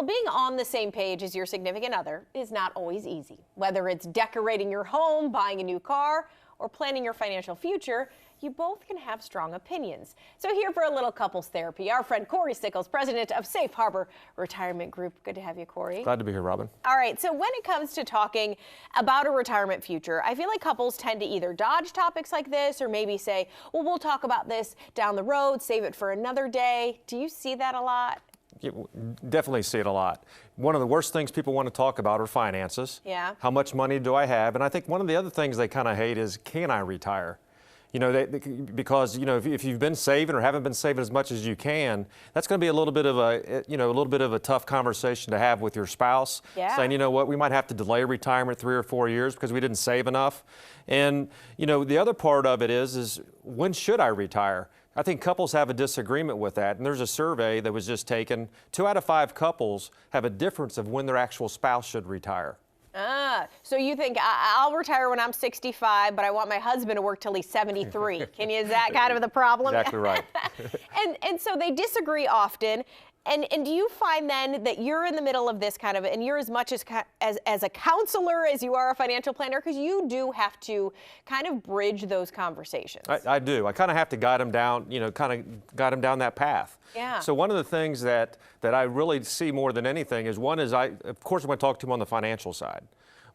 Being on the same page as your significant other is not always easy. Whether it's decorating your home, buying a new car, or planning your financial future, you both can have strong opinions. So here for a little couples therapy, our friend Cory Sickles, president of Safe Harbor Retirement Group. Good to have you, Cory. Glad to be here, Robin. All right, so when it comes to talking about a retirement future, I feel like couples tend to either dodge topics like this or maybe say, well, we'll talk about this down the road, save it for another day. Do you see that a lot? Yeah, definitely see it a lot. One of the worst things people want to talk about are finances. Yeah. How much money do I have? And I think one of the other things they kind of hate is, can I retire? You know, because, you know, if you've been saving or haven't been saving as much as you can, that's going to be a little bit of a tough conversation to have with your spouse. Yeah. Saying, you know what, we might have to delay retirement 3 or 4 years because we didn't save enough. And, you know, the other part of it is when should I retire? I think couples have a disagreement with that. And there's a survey that was just taken. 2 out of 5 couples have a difference of when their actual spouse should retire. So you think I'll retire when I'm 65, but I want my husband to work till he's 73. Is that kind of the problem? Exactly right. and so they disagree often. And do you find then that you're in the middle of this kind of, and you're as much as a counselor as you are a financial planner, because you do have to kind of bridge those conversations? I do. I kind of have to guide them down, guide them down that path. Yeah. So one of the things that I really see more than anything is, one is of course I'm going to talk to them on the financial side,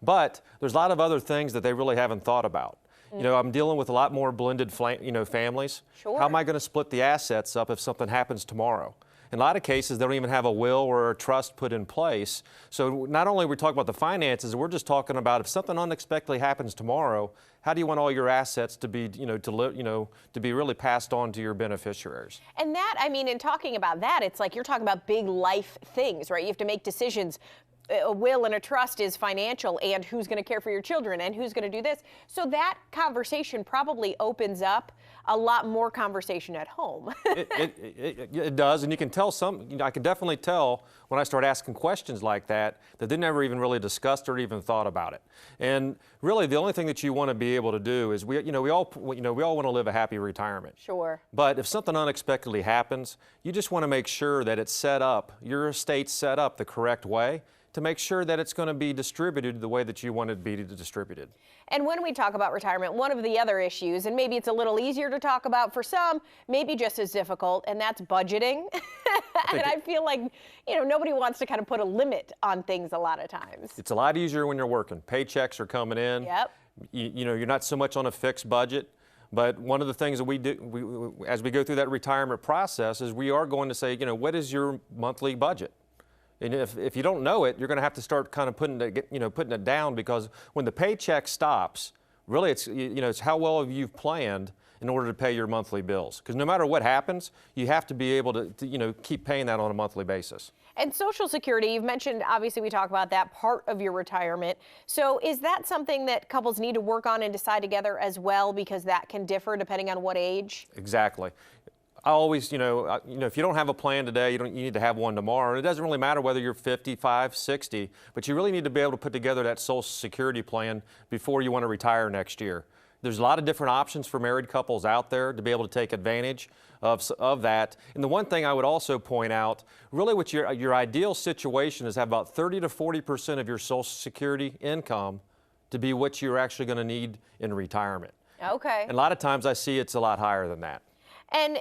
but there's a lot of other things that they really haven't thought about. You know, I'm dealing with a lot more blended, families. Sure. How am I going to split the assets up if something happens tomorrow? In a lot of cases, they don't even have a will or a trust put in place. So not only are we talking about the finances, we're just talking about if something unexpectedly happens tomorrow, how do you want all your assets to be, to be really passed on to your beneficiaries? And that, I mean, in talking about that, it's like you're talking about big life things, right? You have to make decisions. A will and a trust is financial, and who's going to care for your children and who's going to do this. So that conversation probably opens up a lot more conversation at home. It does, and you can tell I can definitely tell when I start asking questions like that they never even really discussed or even thought about it. And really, the only thing that you want to be able to do is we all want to live a happy retirement. Sure. But if something unexpectedly happens, you just want to make sure that it's set up, your estate's set up the correct way, to make sure that it's going to be distributed the way that you want it to be distributed. And when we talk about retirement, one of the other issues, and maybe it's a little easier to talk about for some, maybe just as difficult, and that's budgeting. And I feel like, nobody wants to kind of put a limit on things a lot of times. It's a lot easier when you're working. Paychecks are coming in. Yep. You're not so much on a fixed budget. But one of the things that we do as we go through that retirement process is we are going to say, what is your monthly budget? And if you don't know it, you're going to have to start kind of putting it down, because when the paycheck stops, really it's how well have you planned in order to pay your monthly bills. Because no matter what happens, you have to be able to keep paying that on a monthly basis. And Social Security, you've mentioned, obviously we talk about that part of your retirement. So is that something that couples need to work on and decide together as well, because that can differ depending on what age? Exactly. I always, if you don't have a plan today, you need to have one tomorrow. And it doesn't really matter whether you're 55, 60, but you really need to be able to put together that Social Security plan before you want to retire next year. There's a lot of different options for married couples out there to be able to take advantage of that. And the one thing I would also point out, really what your ideal situation is have about 30 to 40% of your Social Security income to be what you're actually going to need in retirement. Okay. And a lot of times I see it's a lot higher than that. And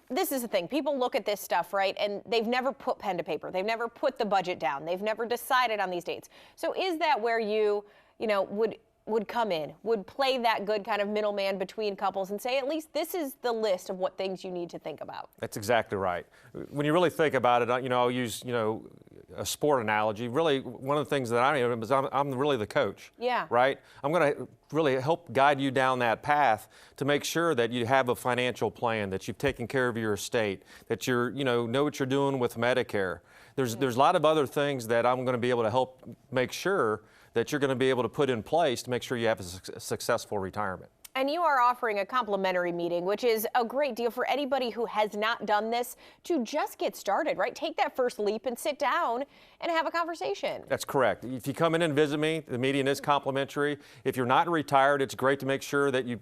this is the thing. People look at this stuff, right, and they've never put pen to paper. They've never put the budget down. They've never decided on these dates. So is that where you would come in, would play that good kind of middleman between couples and say, at least this is the list of what things you need to think about? That's exactly right. When you really think about it, I'll use, a sport analogy. Really, one of the things that I am is I'm really the coach. Yeah. Right? I'm going to really help guide you down that path to make sure that you have a financial plan, that you've taken care of your estate, that you're, know what you're doing with Medicare. There's a lot of other things that I'm going to be able to help make sure that you're going to be able to put in place to make sure you have a successful retirement. And you are offering a complimentary meeting, which is a great deal for anybody who has not done this to just get started, right? Take that first leap and sit down and have a conversation. That's correct. If you come in and visit me, the meeting is complimentary. If you're not retired, it's great to make sure that you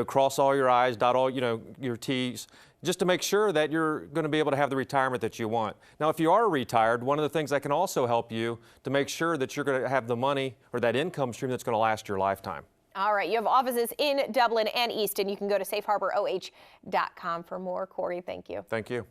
cross all your I's, dot all, your T's, just to make sure that you're going to be able to have the retirement that you want. Now, if you are retired, one of the things that can also help you to make sure that you're going to have the money or that income stream that's going to last your lifetime. All right, you have offices in Dublin and Easton. You can go to safeharboroh.com for more. Cory, thank you. Thank you.